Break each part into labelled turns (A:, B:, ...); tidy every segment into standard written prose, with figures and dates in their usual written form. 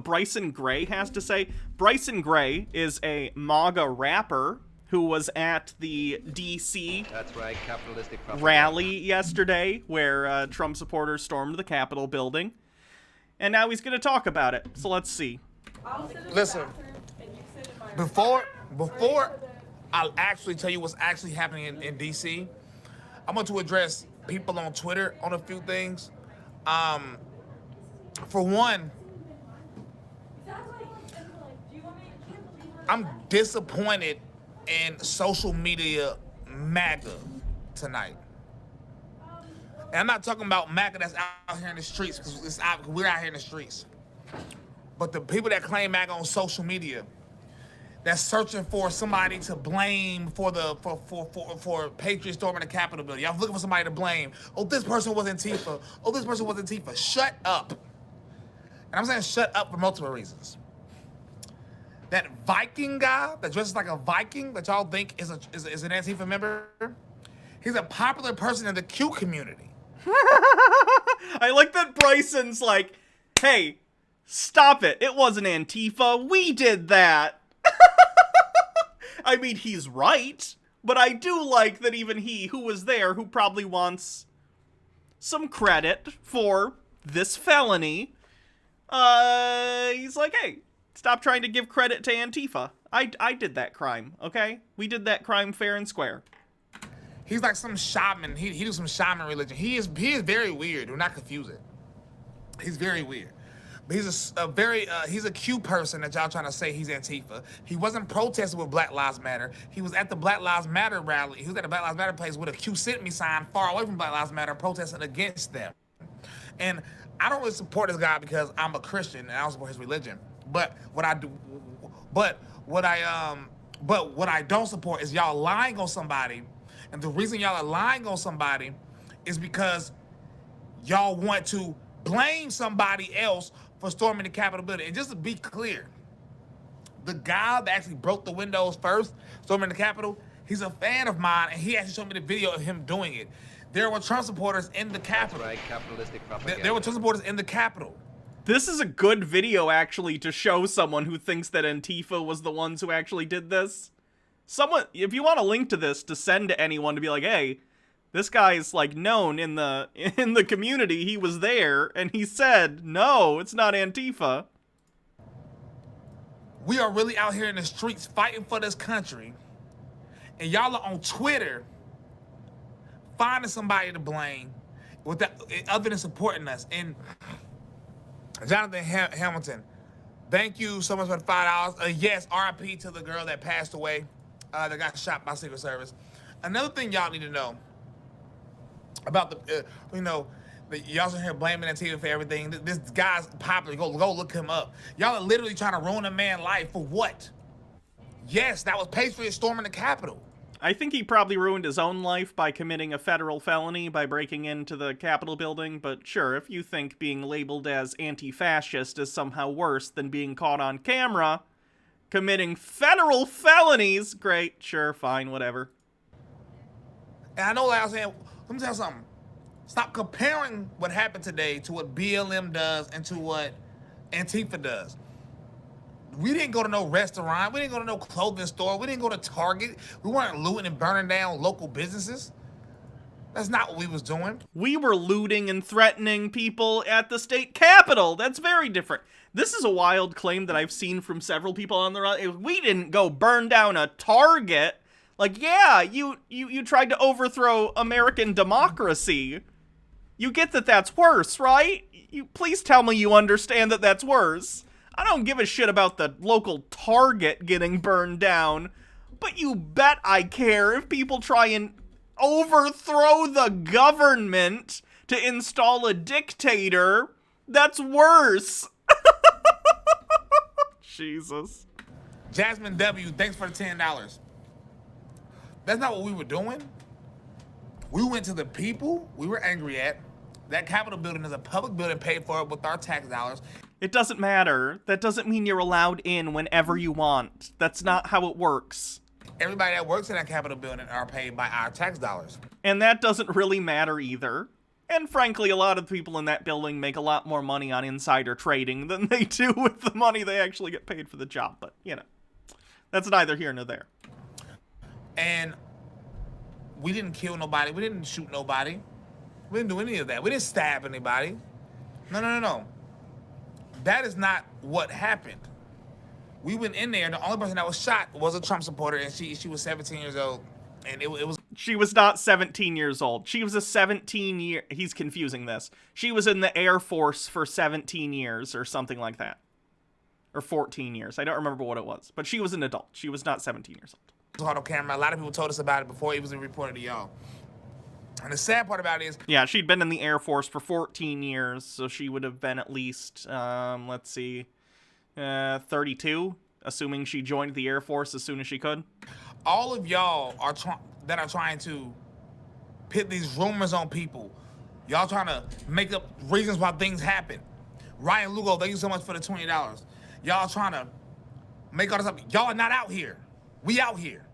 A: what Bryson Gray has to say. Bryson Gray is a MAGA rapper who was at the DC
B: That's right, capitalistic
A: rally yesterday where Trump supporters stormed the Capitol building. And now he's going to talk about it. So let's see.
C: Listen, before I'll actually tell you what's actually happening in DC, I want to address people on Twitter on a few things. For one, I'm disappointed in social media MAGA tonight. And I'm not talking about MAGA that's out here in the streets, because we're out here in the streets. But the people that claim MAGA on social media, that's searching for somebody to blame for Patriots storming the Capitol building. Y'all looking for somebody to blame. Oh, this person was Antifa. Oh, this person was Antifa. Shut up. And I'm saying shut up for multiple reasons. That Viking guy that dresses like a Viking that y'all think is an Antifa member, he's a popular person in the Q community.
A: I like that Bryson's like, hey, stop it. It wasn't Antifa. We did that. I mean, he's right, but I do like that even he, who was there, who probably wants some credit for this felony, he's like, hey, stop trying to give credit to Antifa. I did that crime, okay? We did that crime fair and square.
C: He's like some shaman. He does some shaman religion. He is very weird. Do not confuse it. He's very weird. But he's he's a Q person that y'all trying to say he's Antifa. He wasn't protesting with Black Lives Matter. He was at the Black Lives Matter rally. He was at the Black Lives Matter place with a Q sent me sign far away from Black Lives Matter, protesting against them. And I don't really support this guy because I'm a Christian and I don't support his religion. But what I don't support is y'all lying on somebody. And the reason y'all are lying on somebody is because y'all want to blame somebody else for storming the Capitol building. And just to be clear, the guy that actually broke the windows first, storming the Capitol, he's a fan of mine, and he actually showed me the video of him doing it. There were Trump supporters in the Capitol.
B: That's right, capitalistic propaganda.
C: There were Trump supporters in the Capitol.
A: This is a good video, actually, to show someone who thinks that Antifa was the ones who actually did this. Someone, if you want a link to this to send to anyone to be like, hey, this guy's like known in the community, he was there, and he said, no, it's not Antifa.
C: We are really out here in the streets fighting for this country, and y'all are on Twitter finding somebody to blame other than supporting us. And Jonathan Hamilton, thank you so much for the $5. Yes, RIP to the girl that passed away, that got shot by Secret Service. Another thing y'all need to know about the, y'all sit here blaming Antifa for everything. This guy's popular. Go look him up. Y'all are literally trying to ruin a man's life for what? Yes, that was Patriots storming the Capitol.
A: I think he probably ruined his own life by committing a federal felony by breaking into the Capitol building, but sure, if you think being labeled as anti-fascist is somehow worse than being caught on camera committing federal felonies, great, sure, fine, whatever.
C: And I know what I was saying, let me tell you something. Stop comparing what happened today to what BLM does and to what Antifa does. We didn't go to no restaurant. We didn't go to no clothing store. We didn't go to Target. We weren't looting and burning down local businesses. That's not what we was doing.
A: We were looting and threatening people at the state capitol. That's very different. This is a wild claim that I've seen from several people on the right. We didn't go burn down a Target. Like, yeah, you tried to overthrow American democracy. You get that that's worse, right? Please tell me you understand that that's worse. I don't give a shit about the local Target getting burned down, but you bet I care if people try and overthrow the government to install a dictator. That's worse. Jesus.
C: Jasmine W., thanks for the $10. That's not what we were doing. We went to the people we were angry at. That Capitol building is a public building paid for with our tax dollars.
A: It doesn't matter. That doesn't mean you're allowed in whenever you want. That's not how it works.
C: Everybody that works in that Capitol building are paid by our tax dollars.
A: And that doesn't really matter either. And frankly, a lot of the people in that building make a lot more money on insider trading than they do with the money they actually get paid for the job. But, you know, that's neither here nor there.
C: And we didn't kill nobody. We didn't shoot nobody. We didn't do any of that. We didn't stab anybody. No. That is not what happened. We went in there. The only person that was shot was a Trump supporter, and she was 17 years old. And it was...
A: She was not 17 years old. She was a 17-year... He's confusing this. She was in the Air Force for 17 years or something like that. Or 14 years. I don't remember what it was. But she was an adult. She was not 17 years old.
C: On camera. A lot of people told us about it before it was reported to y'all. And the sad part about it is...
A: Yeah, she'd been in the Air Force for 14 years, so she would have been at least, let's see, 32, assuming she joined the Air Force as soon as she could.
C: All of y'all are that are trying to put these rumors on people. Y'all trying to make up reasons why things happen. Ryan Lugo, thank you so much for the $20. Y'all trying to make all this up. Y'all are not out here. We out here.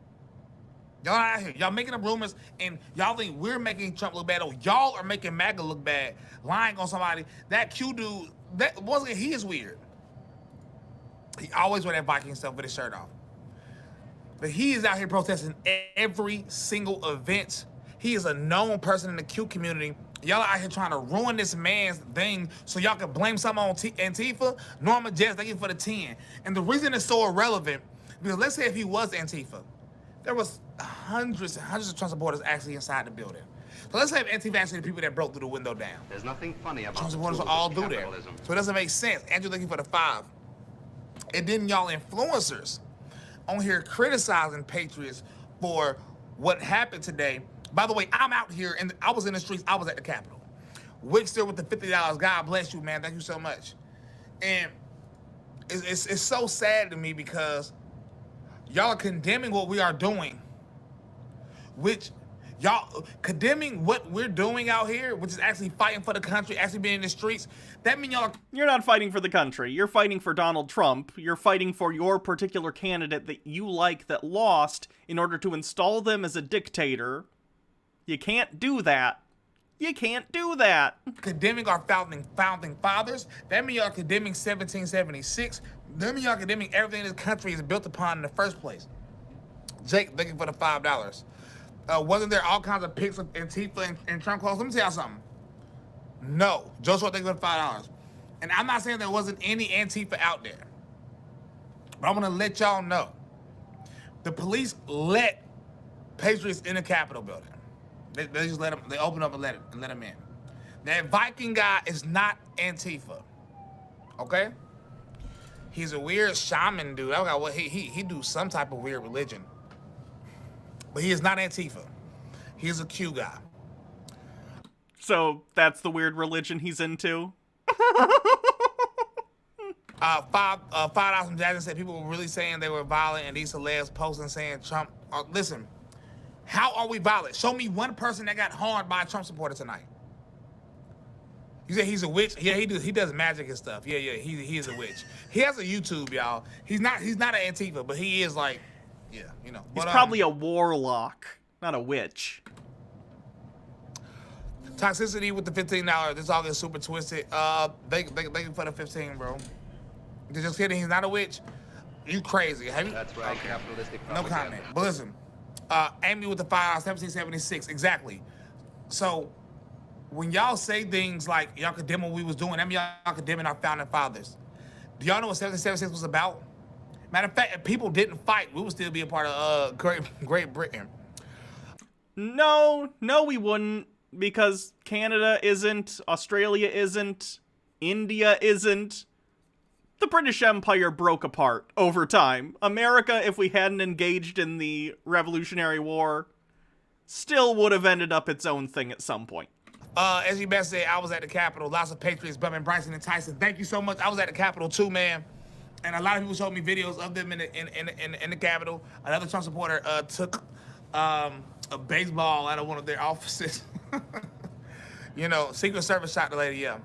C: Y'all not out here. Y'all making up rumors, and y'all think we're making Trump look bad. Oh, y'all are making MAGA look bad, lying on somebody. That Q dude, that wasn't. He is weird. He always wear that Viking stuff with his shirt off. But he is out here protesting every single event. He is a known person in the Q community. Y'all are out here trying to ruin this man's thing so y'all can blame something on Antifa. Norma Jess, thank you for the 10. And the reason it's so irrelevant, because let's say if he was Antifa, there was hundreds and hundreds of Trump supporters actually inside the building. So let's say if Antifa actually the people that broke through the window down.
B: There's nothing funny about
C: Trump supporters will all do that. So it doesn't make sense. Andrew, thank you for the 5. And then y'all influencers on here criticizing patriots for what happened today. By the way, I'm out here and I was in the streets. I was at the Capitol. Wickster with the $50. God bless you, man. Thank you so much. And it's so sad to me because y'all are condemning what we are doing, which y'all condemning what we're doing out here, which is actually fighting for the country, actually being in the streets. That means y'all are...
A: You're not fighting for the country. You're fighting for Donald Trump. You're fighting for your particular candidate that you like that lost in order to install them as a dictator. You can't do that. You can't do that.
C: Condemning our founding fathers. That means y'all condemning 1776. That means y'all condemning everything this country is built upon in the first place. Jake, thank you for the $5. Wasn't there all kinds of pics of Antifa and Trump clothes? Let me tell y'all something. No. Joshua, thank you for the $5. And I'm not saying there wasn't any Antifa out there. But I'm going to let y'all know. The police let patriots in the Capitol building. They just let them, they open up and let them in. That Viking guy is not Antifa. Okay? He's a weird shaman dude. I got what he do some type of weird religion. But he is not Antifa. He's a Q guy.
A: So that's the weird religion he's into?
C: $5 from Jackson said people were really saying they were violent, and these celebs posting saying Trump. Listen, how are we violent? Show me one person that got harmed by a Trump supporter tonight. You say he's a witch? Yeah, he does magic and stuff. Yeah, he is a witch. He has a YouTube, y'all. He's not an Antifa, but he is like, yeah, you know.
A: He's probably a warlock, not a witch.
C: Toxicity with the $15. This all gets super twisted. Thank you for the 15, bro. Just kidding. He's not a witch. You crazy? Have you?
B: That's right. Okay. Capitalistic propaganda.
C: No comment. But listen, Amy with the $5, 1776. Exactly. So when y'all say things like y'all condemn what we was doing, that means y'all condemning our founding fathers. Do y'all know what 1776 was about? Matter of fact, if people didn't fight, we would still be a part of Great Britain.
A: No, we wouldn't. Because Canada isn't, Australia isn't, India isn't. The British Empire broke apart over time. America, if we hadn't engaged in the Revolutionary War, still would have ended up its own thing at some point.
C: As you best say, I was at the Capitol. Lots of patriots bumping Bryson and Tyson. Thank you so much. I was at the Capitol too, man. And a lot of people showed me videos of them in the Capitol. Another Trump supporter took a baseball out of one of their offices. You know, Secret Service shot the lady, yeah.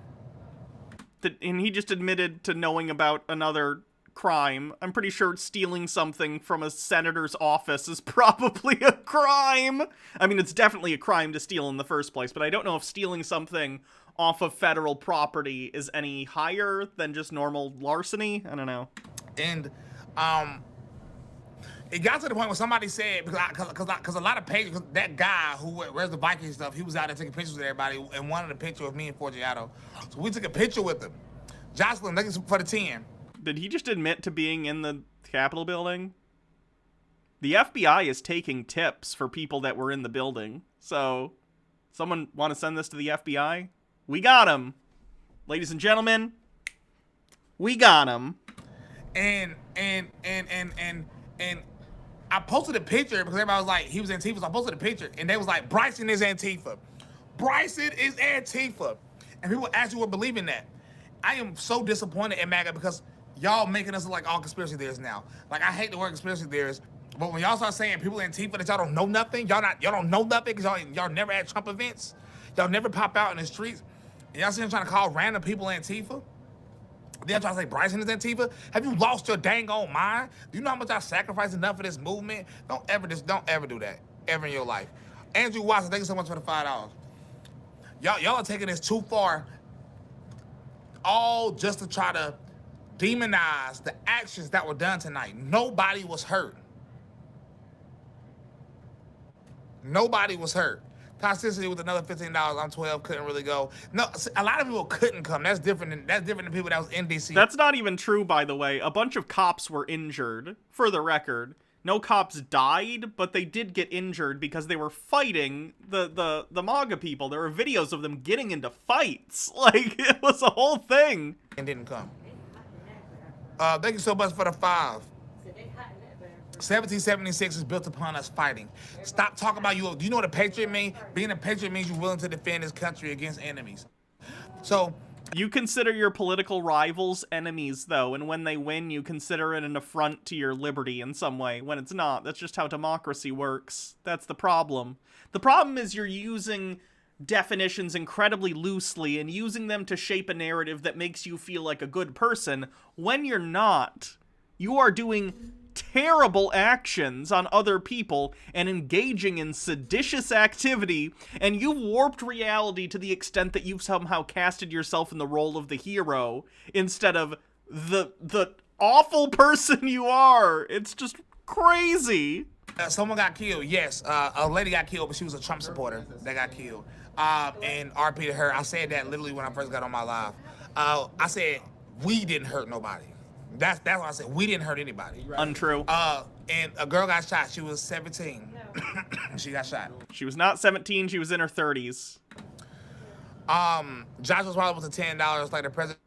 A: And he just admitted to knowing about another crime. I'm pretty sure stealing something from a senator's office is probably a crime. I mean, it's definitely a crime to steal in the first place, but I don't know if stealing something off of federal property is any higher than just normal larceny. I don't know.
C: And it got to the point where somebody said, because a lot of pages, that guy who wears the Viking stuff, he was out there taking pictures with everybody and wanted a picture of me and Forgiato. So we took a picture with him. Jocelyn, thank you for the 10.
A: Did he just admit to being in the Capitol building? The FBI is taking tips for people that were in the building. So, someone want to send this to the FBI? We got him. Ladies and gentlemen, we got him.
C: And I posted a picture because everybody was like, he was Antifa, so I posted a picture, and they was like, Bryson is Antifa. Bryson is Antifa. And people actually were believing that. I am so disappointed in MAGA because y'all making us look like all conspiracy theorists now. Like, I hate the word conspiracy theorists, but when y'all start saying people Antifa that y'all don't know nothing, y'all don't know nothing because y'all never at Trump events, y'all never pop out in the streets, and y'all see them trying to call random people Antifa. Then trying to say Bryson is Antifa. Have you lost your dang on mind? Do you know how much I sacrificed enough for this movement? Don't ever do that ever in your life. Andrew Watson, thank you so much for the $5. Y'all are taking this too far, all just to try to demonize the actions that were done tonight. Nobody was hurt. Nobody was hurt. Toxicity with another $15. I'm 12. Couldn't really go. No, a lot of people couldn't come. That's different than people that was in DC.
A: That's not even true, by the way. A bunch of cops were injured. For the record, no cops died, but they did get injured because they were fighting the MAGA people. There were videos of them getting into fights. Like, it was a whole thing.
C: And didn't come. Thank you so much for the 5. 1776 is built upon us fighting. Stop talking about you. Do you know what a patriot means? Being a patriot means you're willing to defend this country against enemies. So
A: you consider your political rivals enemies, though, and when they win, you consider it an affront to your liberty in some way, when it's not. That's just how democracy works. That's the problem. The problem is you're using definitions incredibly loosely and using them to shape a narrative that makes you feel like a good person when you're not. You are doing terrible actions on other people and engaging in seditious activity, and you've warped reality to the extent that you've somehow casted yourself in the role of the hero instead of the awful person you are. It's just crazy.
C: Someone got killed, yes. A lady got killed, but she was a Trump supporter that got killed. And RP to her, I said that literally when I first got on my live. I said, we didn't hurt nobody. That's what I said. We didn't hurt anybody.
A: Untrue.
C: And a girl got shot. She was 17. She got shot.
A: She was not 17. She was in her 30s.
C: Josh was probably with the $10 like the president.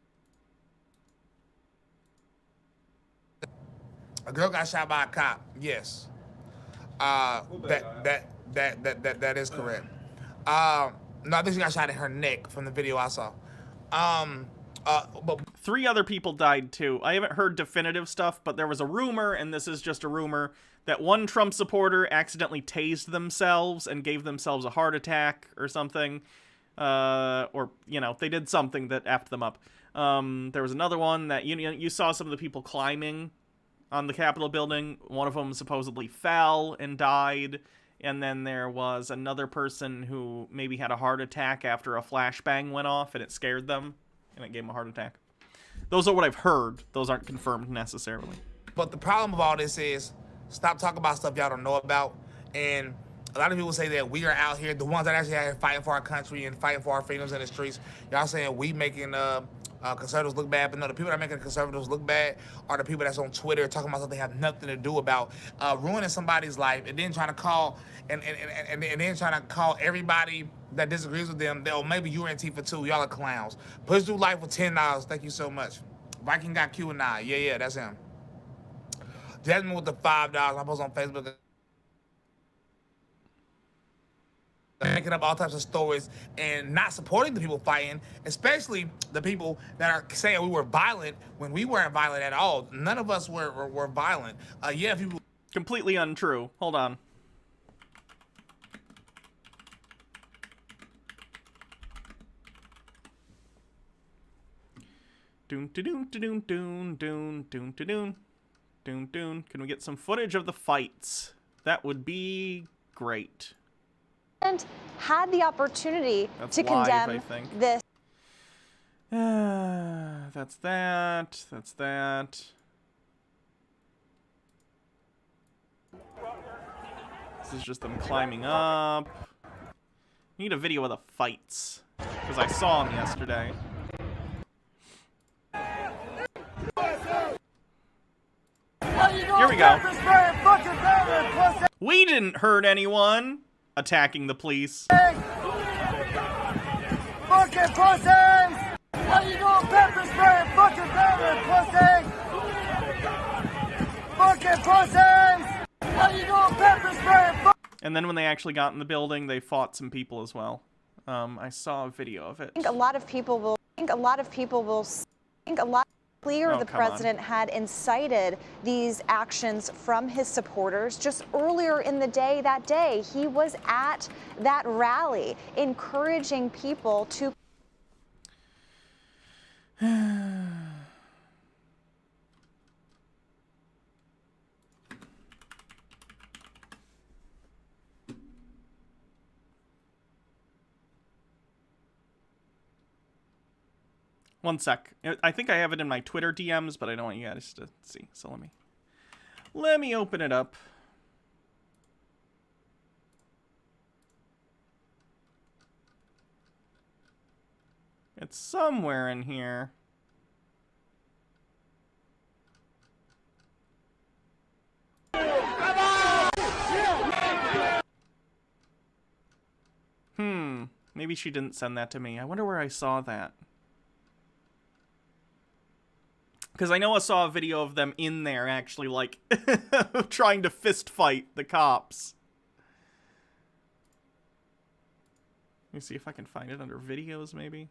C: A girl got shot by a cop. Yes. That is correct. No, I think she got shot in her neck from the video I saw. But
A: 3 other people died too. I haven't heard definitive stuff, but there was a rumor, and this is just a rumor, that one Trump supporter accidentally tased themselves and gave themselves a heart attack or something. Or, you know, they did something that effed them up. There was another one that, you saw some of the people climbing on the Capitol building. One of them supposedly fell and died. And then there was another person who maybe had a heart attack after a flashbang went off and it scared them. And it gave him a heart attack. Those are what I've heard. Those aren't confirmed necessarily.
C: But the problem of all this is, stop talking about stuff y'all don't know about. And a lot of people say that we are out here, the ones that actually out here fighting for our country and fighting for our freedoms in the streets. Y'all saying we making conservatives look bad, but no, the people that are making conservatives look bad are the people that's on Twitter talking about something they have nothing to do about, ruining somebody's life, and then trying to call and then trying to call everybody that disagrees with them, oh, maybe you're Antifa too. Y'all are clowns. Push through life with $10. Thank you so much. Viking got Q&I. Yeah, that's him. Jasmine with the $5. I post on Facebook. Making up all types of stories and not supporting the people fighting, especially the people that are saying we were violent when we weren't violent at all. None of us were violent. Yeah, people.
A: Completely untrue. Hold on. Doon to doon to doon doon doon doon to doon doon doon. Can we get some footage of the fights? That would be great.
D: And had the opportunity
A: That's
D: to
A: live,
D: condemn
A: I think.
D: this.
A: That's that. That's that. This is just them climbing up. Need a video of the fights, because I saw them yesterday. Here we go. We didn't hurt anyone attacking the police.
E: Fucking pussies! How you doing pepper spray? Fucking pepper, pussy! Fucking pussies! How you doing pepper spray?
A: And then when they actually got in the building, they fought some people as well. I saw a video of it.
D: I think a lot of people will clear
A: Oh,
D: the
A: come on.
D: president had incited these actions from his supporters. Just earlier in the day, that day, he was at that rally encouraging people to.
A: One sec. I think I have it in my Twitter DMs, but I don't want you guys to see. So let me open it up. It's somewhere in here. Maybe she didn't send that to me. I wonder where I saw that. Because I know I saw a video of them in there actually, like, trying to fist fight the cops. Let me see if I can find it under videos, maybe.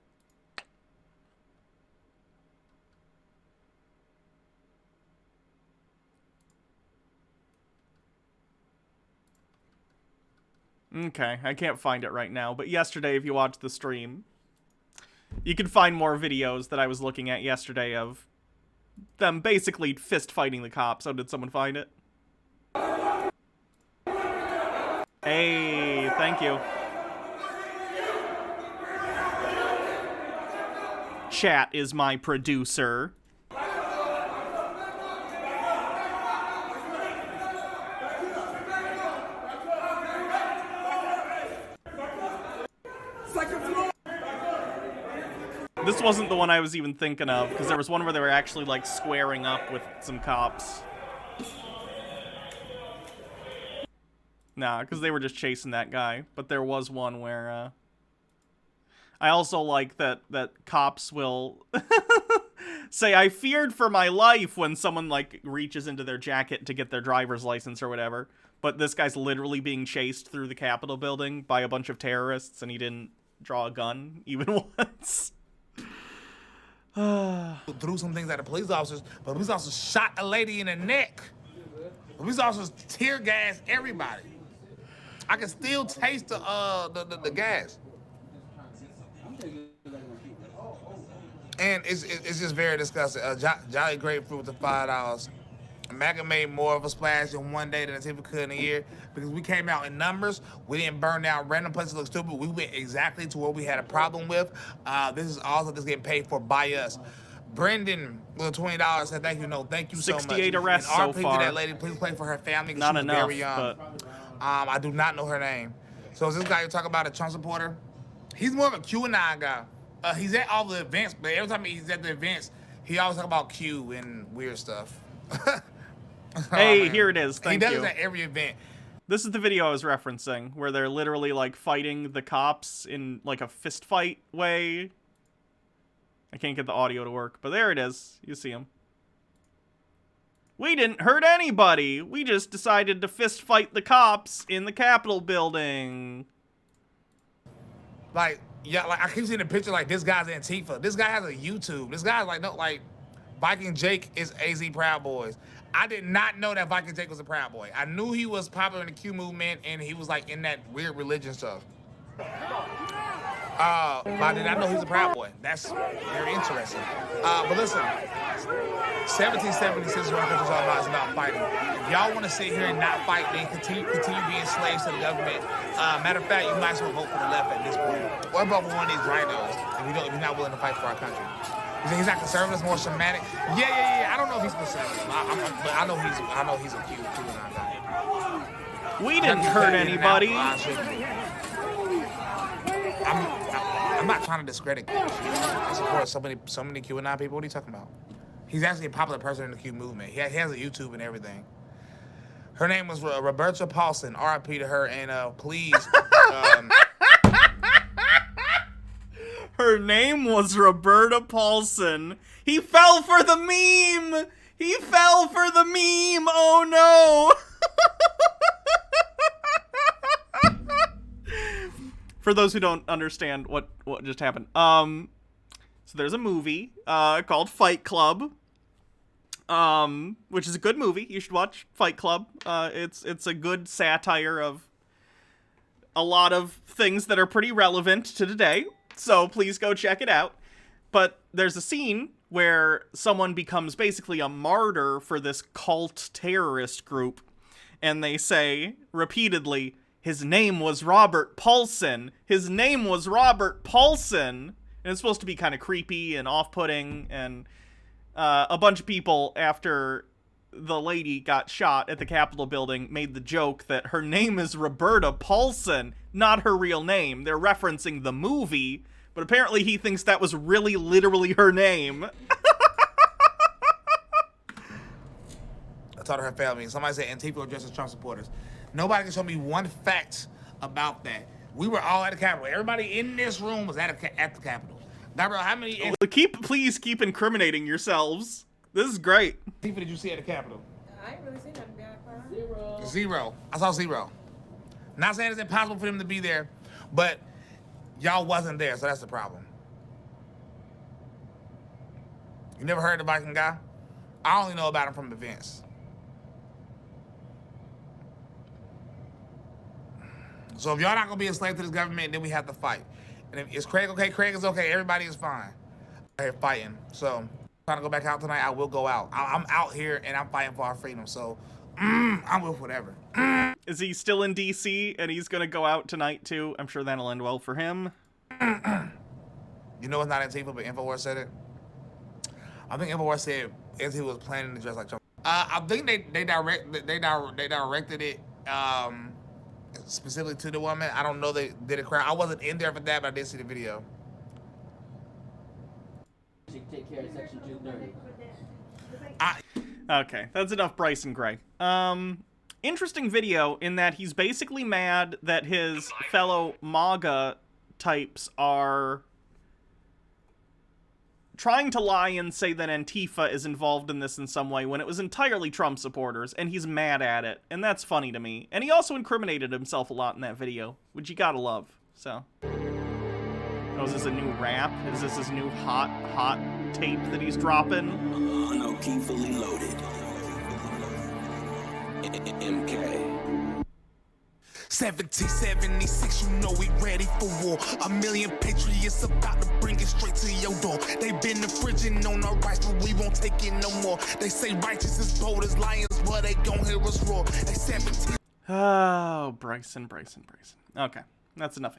A: Okay, I can't find it right now, but yesterday, if you watched the stream, you can find more videos that I was looking at yesterday of them basically fist fighting the cops. Oh, did someone find it? Hey, thank you. Chat is my producer. This wasn't the one I was even thinking of, because there was one where they were actually, like, squaring up with some cops. Nah, because they were just chasing that guy. But there was one where, I also like that cops will say, I feared for my life when someone, like, reaches into their jacket to get their driver's license or whatever. But this guy's literally being chased through the Capitol building by a bunch of terrorists, and he didn't draw a gun even once.
C: Threw some things at the police officers, but the police officers shot a lady in the neck. The police officers tear gas everybody. I can still taste the gas. And it's just very disgusting. Jolly Grapefruit with the $5. MAGA made more of a splash in one day than Antifa could in a year because we came out in numbers. We didn't burn down random places that look stupid. We went exactly to what we had a problem with. This is also this getting paid for by us. Brendan with $20 said thank you. No, thank you so much.
A: 68 arrests so far.
C: That lady, please play for her family.
A: Not
C: she was
A: enough,
C: very young.
A: but
C: I do not know her name. So is this guy you talk about a Trump supporter? He's more of a QAnon guy. He's at all the events, but every time he's at the events, he always talk about Q and weird stuff.
A: Hey, here it is. Thank you.
C: He does it at every event.
A: This is the video I was referencing, where they're literally, like, fighting the cops in, like, a fist fight way. I can't get the audio to work, but there it is. You see him. We didn't hurt anybody. We just decided to fist fight the cops in the Capitol building.
C: Like, yeah, like I keep seeing the picture like this guy's Antifa. This guy has a YouTube. This guy's like, no, like, Viking Jake is AZ Proud Boys. I did not know that Viking Jake was a Proud Boy. I knew he was popular in the Q movement and he was like in that weird religion stuff. But I did not know he's a Proud Boy. That's very interesting. But listen, 1776 is what our country's all about. It's about fighting. If y'all want to sit here and not fight, then continue being slaves to the government. Matter of fact, you might as well vote for the left at this point, or vote for one of these rhinos if you're not willing to fight for our country. You think he's not conservative, more Semitic? Yeah. I don't know if he's conservative, but I know he's a cute guy.
A: We didn't hurt anybody.
C: I'm not trying to discredit Q. I support so many QAnon people. What are you talking about? He's actually a popular person in the Q movement. He has a YouTube and everything. Her name was Roberta Paulson. R.I.P. to her. And please.
A: Her name was Roberta Paulson. He fell for the meme. He fell for the meme. Oh no. For those who don't understand what just happened, so there's a movie called Fight Club, which is a good movie. You should watch Fight Club. It's a good satire of a lot of things that are pretty relevant to today. So please go check it out. But there's a scene where someone becomes basically a martyr for this cult terrorist group, and they say repeatedly, his name was Robert Paulson. His name was Robert Paulson. And it's supposed to be kind of creepy and off-putting. And a bunch of people, after the lady got shot at the Capitol building, made the joke that her name is Roberta Paulson, not her real name. They're referencing the movie, but apparently he thinks that was really literally her name.
C: I told her family. Somebody said Antifa are dressed as Trump supporters. Nobody can show me one fact about that. We were all at the Capitol. Everybody in this room was at the Capitol. Gabriel, how many...
A: Please keep incriminating yourselves. This is great.
C: Antifa did you see at the Capitol?
F: I ain't really seen nothing.
C: Zero. I saw zero. Not saying it's impossible for them to be there, but y'all wasn't there, so that's the problem. You never heard of the Viking guy? I only know about him from events. So if y'all not gonna be a slave to this government, then we have to fight. And if is Craig okay? Craig is okay. Everybody is fine. We're fighting. So trying to go back out tonight, I will go out. I'm out here and I'm fighting for our freedom. So I'm with whatever.
A: Is he still in DC and he's gonna go out tonight too? I'm sure that'll end well for him.
C: You know it's not Antifa, but InfoWars said it. I think InfoWars said Antifa was planning to dress like Trump. I think they directed it specifically to the woman. I don't know they did a crowd. I wasn't in there for that, but I did see the video.
G: Take care of Section 230.
A: Okay, that's enough Bryson Gray. Interesting video in that he's basically mad that his fellow MAGA types are trying to lie and say that Antifa is involved in this in some way when it was entirely Trump supporters, and he's mad at it, and that's funny to me. And he also incriminated himself a lot in that video, which you gotta love, so. Oh, is this a new rap? Is this his new hot tape that he's dropping?
H: Anoki fully loaded. MK.
I: 1776, you know we ready for war. A million patriots about to bring it straight to your door. They been infringing on our rights, but we won't take it no more. They say righteous is bold as lions, but they gon' hear us roar. They 17.
A: Oh, Bryson. Okay, that's enough.